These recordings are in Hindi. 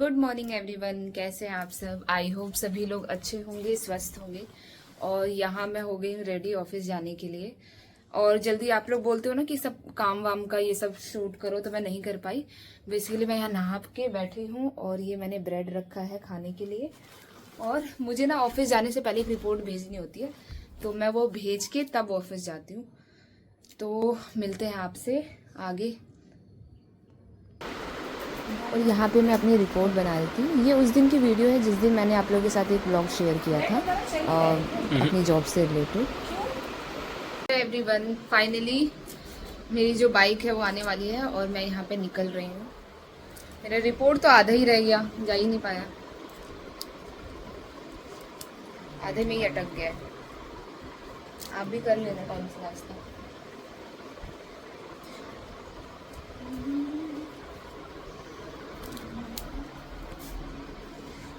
गुड मॉर्निंग एवरीवन, कैसे हैं आप सब। आई होप सभी लोग अच्छे होंगे, स्वस्थ होंगे। और यहाँ मैं हो गई हूँ रेडी ऑफिस जाने के लिए। और जल्दी आप लोग बोलते हो ना कि सब काम वाम का ये सब शूट करो, तो मैं नहीं कर पाई। बेसिकली मैं यहाँ नहा के बैठी हूँ और ये मैंने ब्रेड रखा है खाने के लिए। और मुझे ना ऑफिस जाने से पहले एक रिपोर्ट भेजनी होती है, तो मैं वो भेज के तब ऑफिस जाती हूँ। तो मिलते हैं आपसे आगे। और यहाँ पे मैं अपनी रिपोर्ट बना रही थी। ये उस दिन की वीडियो है जिस दिन मैंने आप लोगों के साथ एक ब्लॉग शेयर किया था अपनी जॉब से रिलेटेड। एवरीवन, फाइनली मेरी जो बाइक है वो आने वाली है और मैं यहाँ पे निकल रही हूँ। मेरा रिपोर्ट तो आधा ही रह गया, जा ही नहीं पाया, आधे में ही अटक गया। आप भी कर लेना टाइम से नाश्ता।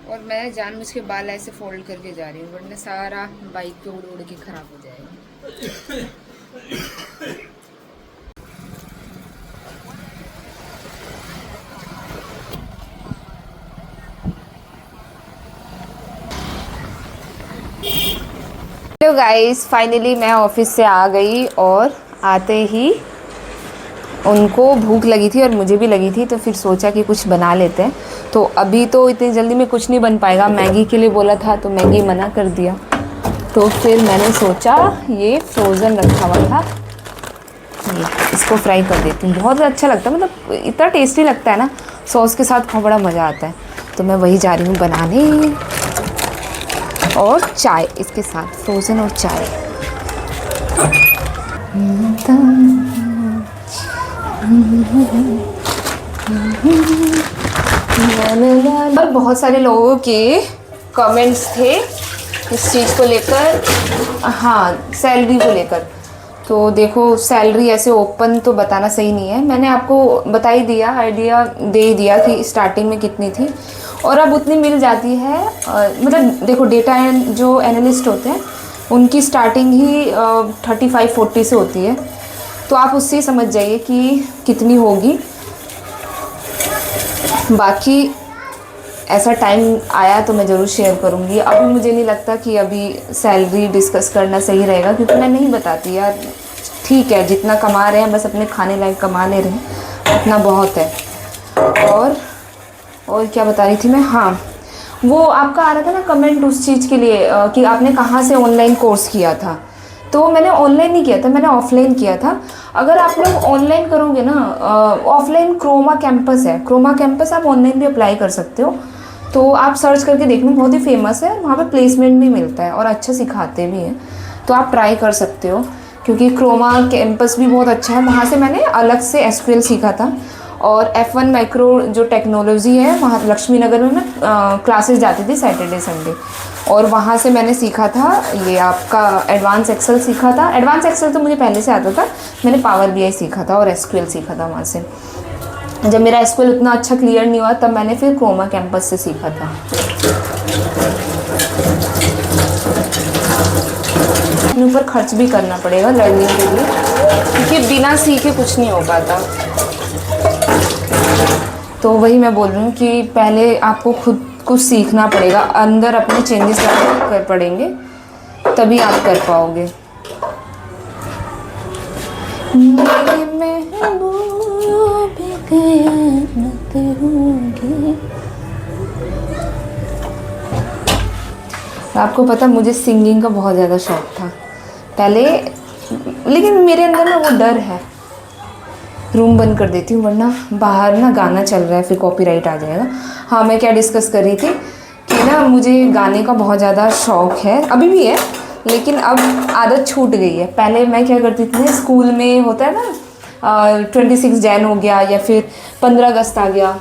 और मैं जानबूझ के बाल ऐसे फोल्ड करके जा रही हूँ, वरना सारा बाइक पे उड़ उड़ के खराब हो जाएगा। हेलो गाइस, फाइनली मैं ऑफिस से आ गई और आते ही उनको भूख लगी थी और मुझे भी लगी थी, तो फिर सोचा कि कुछ बना लेते हैं। तो अभी तो इतनी जल्दी में कुछ नहीं बन पाएगा। मैगी के लिए बोला था तो मैगी मना कर दिया। तो फिर मैंने सोचा ये फ्रोज़न रखा हुआ था, ये इसको फ्राई कर देती हूँ। बहुत अच्छा लगता है, मतलब इतना टेस्टी लगता है ना, सॉस के साथ खाओ बड़ा मज़ा आता है। तो मैं वही जा रही हूँ बनाने। और चाय इसके साथ, फ्रोज़न और चाय। और बहुत सारे लोगों के कमेंट्स थे इस चीज़ को लेकर, हाँ सैलरी को लेकर। तो देखो, सैलरी ऐसे ओपन तो बताना सही नहीं है। मैंने आपको बता ही दिया, आइडिया दे ही दिया कि स्टार्टिंग में कितनी थी और अब उतनी मिल जाती है। मतलब देखो, डेटा जो एनालिस्ट होते हैं उनकी स्टार्टिंग ही 35-40 से होती है। तो आप उससे समझ जाइए कि कितनी होगी। बाकी ऐसा टाइम आया तो मैं ज़रूर शेयर करूँगी। अभी मुझे नहीं लगता कि अभी सैलरी डिस्कस करना सही रहेगा, क्योंकि मैं नहीं बताती यार। ठीक है, जितना कमा रहे हैं बस अपने खाने लायक कमा ले रहे हैं, उतना बहुत है। और क्या बता रही थी मैं, हाँ वो आपका आ रहा था ना कमेंट उस चीज़ के लिए कि आपने कहाँ से ऑनलाइन कोर्स किया था। तो मैंने ऑनलाइन नहीं किया था, मैंने ऑफलाइन किया था। अगर आप लोग ऑनलाइन करोगे ना, ऑफलाइन क्रोमा कैंपस है, क्रोमा कैंपस आप ऑनलाइन भी अप्लाई कर सकते हो। तो आप सर्च करके देखना, बहुत ही फेमस है, वहाँ पे प्लेसमेंट भी मिलता है और अच्छा सिखाते भी हैं। तो आप ट्राई कर सकते हो, क्योंकि क्रोमा कैंपस भी बहुत अच्छा है। वहाँ से मैंने अलग से एसक्यूएल सीखा था। और F1 माइक्रो जो टेक्नोलॉजी है, वहाँ लक्ष्मी नगर में मैं क्लासेस जाती थी सैटरडे संडे, और वहाँ से मैंने सीखा था ये आपका एडवांस एक्सेल सीखा था। एडवांस एक्सेल तो मुझे पहले से आता था, मैंने पावर BI सीखा था और एसक्यूएल सीखा था वहाँ से। जब मेरा एसक्यूएल उतना अच्छा क्लियर नहीं हुआ, तब मैंने फिर क्रोमा कैंपस से सीखा था। अपने ऊपर खर्च भी करना पड़ेगा लर्निंग के लिए, क्योंकि बिना सीखे कुछ नहीं हो पाता। तो वही मैं बोल रही हूँ कि पहले आपको खुद कुछ सीखना पड़ेगा, अंदर अपने चेंजेस लाने कर पड़ेंगे, तभी आप कर पाओगे। आपको पता, मुझे सिंगिंग का बहुत ज़्यादा शौक था पहले, लेकिन मेरे अंदर ना वो डर है। रूम बंद कर देती हूँ, वरना बाहर ना गाना चल रहा है, फिर कॉपीराइट आ जाएगा। हाँ, मैं क्या डिस्कस कर रही थी कि ना मुझे गाने का बहुत ज़्यादा शौक़ है, अभी भी है, लेकिन अब आदत छूट गई है। पहले मैं क्या करती थी, स्कूल में होता है ना 26 जैन हो गया या फिर 15 अगस्त आ गया,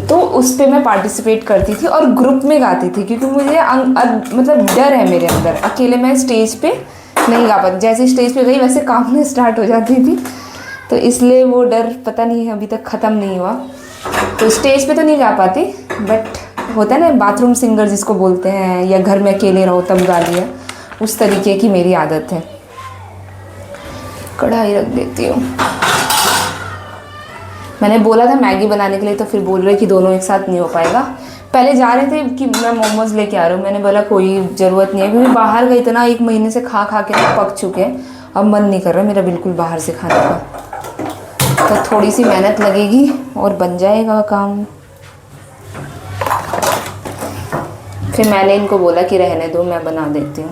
तो उस पर मैं पार्टिसिपेट करती थी और ग्रुप में गाती थी, क्योंकि मुझे मतलब डर है मेरे अंदर, अकेले मैं स्टेज पे नहीं गा पाती। जैसे स्टेज पे गई वैसे कांपने स्टार्ट हो जाती थी, तो इसलिए वो डर पता नहीं अभी तक ख़त्म नहीं हुआ। तो स्टेज पे तो नहीं गा पाती, बट होता है ना बाथरूम सिंगर जिसको बोलते हैं, या घर में अकेले रहो तब गा लिया, उस तरीके की मेरी आदत है। कढ़ाई रख देती हूँ। मैंने बोला था मैगी बनाने के लिए, तो फिर बोल रहे कि दोनों एक साथ नहीं हो पाएगा। पहले जा रहे थे कि मैं मोमोज़ लेके आ रहा हूँ, मैंने बोला कोई ज़रूरत नहीं है, क्योंकि बाहर गई इतना 1 महीने से खा खा के पक चुके हैं, अब मन नहीं कर रहा मेरा बिल्कुल बाहर से खाने का। तो थोड़ी सी मेहनत लगेगी और बन जाएगा काम। फिर मैंने इनको बोला कि रहने दो, मैं बना देती हूँ।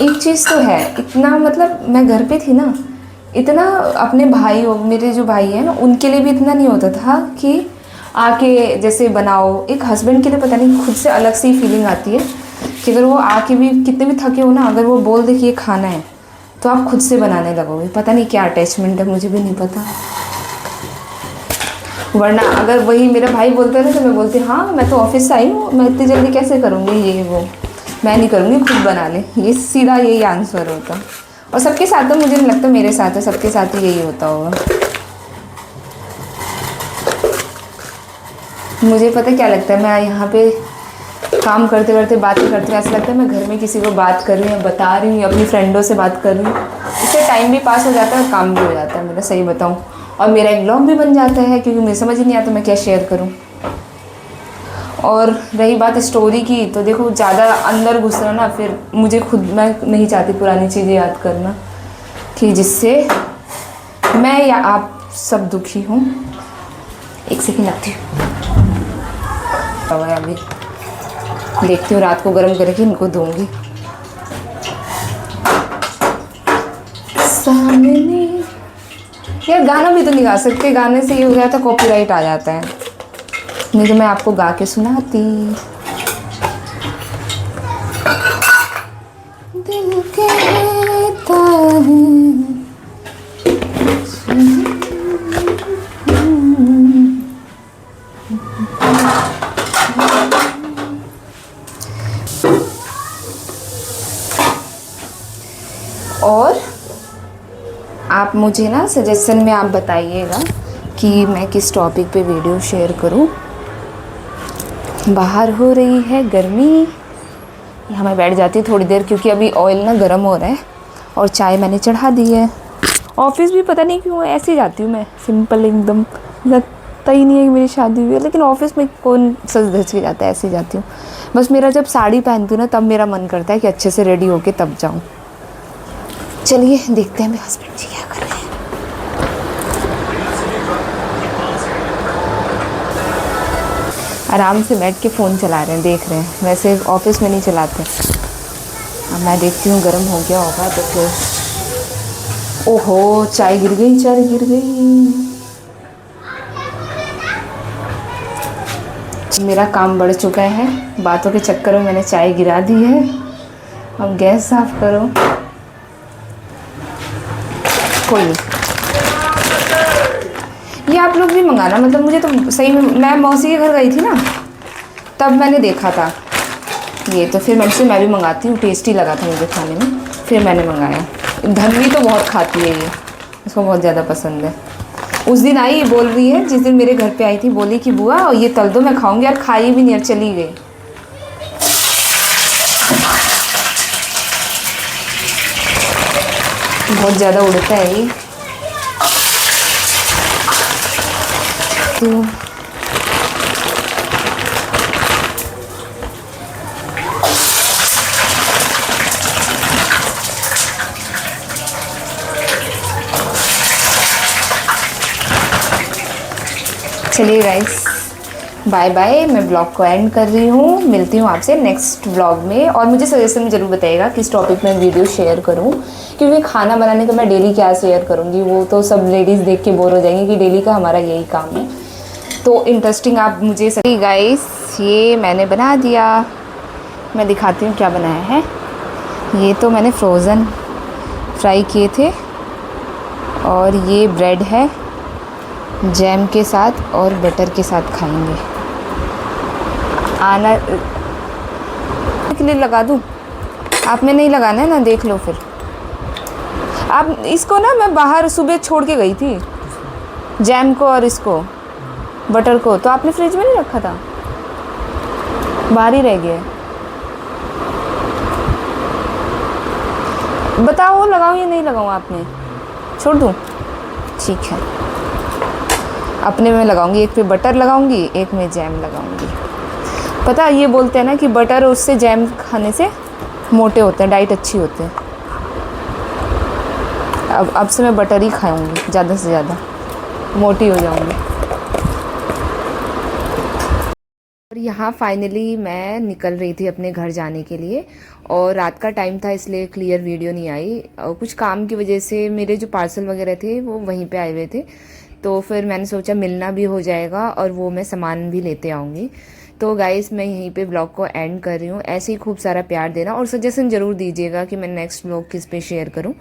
एक चीज़ तो है, इतना मतलब मैं घर पे थी ना, इतना अपने भाई और मेरे जो भाई हैं ना उनके लिए भी इतना नहीं होता था कि आके जैसे बनाओ। एक हस्बैंड के लिए पता नहीं खुद से अलग सी फीलिंग आती है कि अगर वो आके भी कितने भी थके हो ना, अगर वो बोल दे कि ये खाना है तो आप खुद से बनाने लगोगे। पता नहीं क्या अटैचमेंट है, मुझे भी नहीं पता। वरना अगर वही मेरा भाई बोलता है तो मैं बोलती हाँ मैं तो ऑफिस से आई हूँ, मैं इतनी जल्दी कैसे करूँगी ये वो, मैं नहीं करूँगी, खुद बना ले। ये सीधा यही आंसर होता। और सबके साथ तो मुझे नहीं लगता, मेरे साथ है, सबके साथ ही यही होता होगा। मुझे पता क्या लगता है, मैं यहाँ पे काम करते करते बातें करते ऐसा लगता है मैं घर में किसी को बात कर रही हूँ, बता रही हूँ, अपनी फ्रेंडों से बात कर रही हूँ। इससे टाइम भी पास हो जाता है और काम भी हो जाता है मेरा, सही बताऊँ। और मेरा एक ब्लॉग भी बन जाता है, क्योंकि मुझे समझ ही नहीं आता मैं क्या शेयर करूँ। और रही बात स्टोरी की, तो देखो ज़्यादा अंदर घुसना ना, फिर मुझे खुद, मैं नहीं चाहती पुरानी चीज़ें याद करना कि जिससे मैं या आप सब दुखी हूँ। एक सेकंड लगती हूँ, अभी देखती हूँ, रात को गर्म करके इनको दूंगी। सामने यार गाना भी तो नहीं गा सकते, गाने से ये हो गया था कॉपीराइट आ जाता है, नहीं तो मैं आपको गा के सुनाती। दिल कहता है और आप मुझे ना सजेशन में आप बताइएगा कि मैं किस टॉपिक पे वीडियो शेयर करूं। बाहर हो रही है गर्मी, यहाँ मैं बैठ जाती थोड़ी देर, क्योंकि अभी ऑयल ना गर्म हो रहा है और चाय मैंने चढ़ा दी है। ऑफिस भी पता नहीं क्यों ऐसे जाती हूँ मैं, सिंपल एकदम, लगता ही नहीं है कि मेरी शादी हुई है। लेकिन ऑफिस में कौन सज धज के जाता है, ऐसे जाती हूँ बस। मेरा जब साड़ी पहनती हूँ ना तब मेरा मन करता है कि अच्छे से रेडी होके तब जाऊँ। चलिए देखते हैं मेरे हस्बैंड जी क्या कर रहे हैं। आराम से बैठ के फ़ोन चला रहे हैं, देख रहे हैं। वैसे ऑफिस में नहीं चलाते। अब मैं देखती हूँ गर्म हो गया होगा तो फिर। ओहो चाय गिर गई, चाय गिर गई। मेरा काम बढ़ चुका है, बातों के चक्कर में मैंने चाय गिरा दी है। अब गैस साफ करो। कोई नहीं, ये आप लोग भी मंगाना। मतलब मुझे तो सही में, मैं मौसी के घर गई थी ना तब मैंने देखा था ये, तो फिर मैं भी मंगाती हूँ। टेस्टी लगा था मुझे खाने में, फिर मैंने मंगाया। धनवी तो बहुत खाती है ये, उसको बहुत ज़्यादा पसंद है। उस दिन आई, बोल रही है, जिस दिन मेरे घर पे आई थी, बोली कि बुआ और ये तल दो मैं खाऊंगी, यार खाई भी नहीं और चली गई। बहुत ज़्यादा उड़ता है ये। तो चलिए गाइस, बाय बाय। मैं ब्लॉग को एंड कर रही हूँ, मिलती हूँ आपसे नेक्स्ट ब्लॉग में। और मुझे सजेशन में ज़रूर बताइएगा किस टॉपिक में वीडियो शेयर करूँ, क्योंकि खाना बनाने का मैं डेली क्या शेयर करूँगी, वो तो सब लेडीज़ देख के बोर हो जाएंगी कि डेली का हमारा यही काम है। तो इंटरेस्टिंग आप मुझे सही। गाइस ये मैंने बना दिया, मैं दिखाती हूँ क्या बनाया है। ये तो मैंने फ्रोज़न फ्राई किए थे, और ये ब्रेड है जैम के साथ और बटर के साथ खाएंगे। आना के लिए लगा दूँ, आपने नहीं लगाना है ना, देख लो फिर आप। इसको ना मैं बाहर सुबह छोड़ के गई थी, जैम को और इसको बटर को, तो आपने फ्रिज में नहीं रखा था, बाहर ही रह गया। बताओ लगाऊँ या नहीं लगाऊँ, आपने छोड़ दूँ? ठीक है, अपने में लगाऊंगी, एक पे बटर लगाऊंगी, एक में जैम लगाऊंगी। पता है ये बोलते हैं ना कि बटर और उससे जैम खाने से मोटे होते हैं, डाइट अच्छी होती है। अब से मैं बटर ही खाऊंगी ज़्यादा से ज़्यादा, मोटी हो जाऊंगी। और यहाँ फाइनली मैं निकल रही थी अपने घर जाने के लिए, और रात का टाइम था इसलिए क्लियर वीडियो नहीं आई, और कुछ काम की वजह से मेरे जो पार्सल वगैरह थे वो वहीं पे आए हुए थे, तो फिर मैंने सोचा मिलना भी हो जाएगा और वो मैं सामान भी लेते आऊँगी। तो गाइस मैं यहीं पे ब्लॉग को एंड कर रही हूँ। ऐसे ही खूब सारा प्यार देना और सजेशन ज़रूर दीजिएगा कि मैं नेक्स्ट ब्लॉग किस पे शेयर करूँ।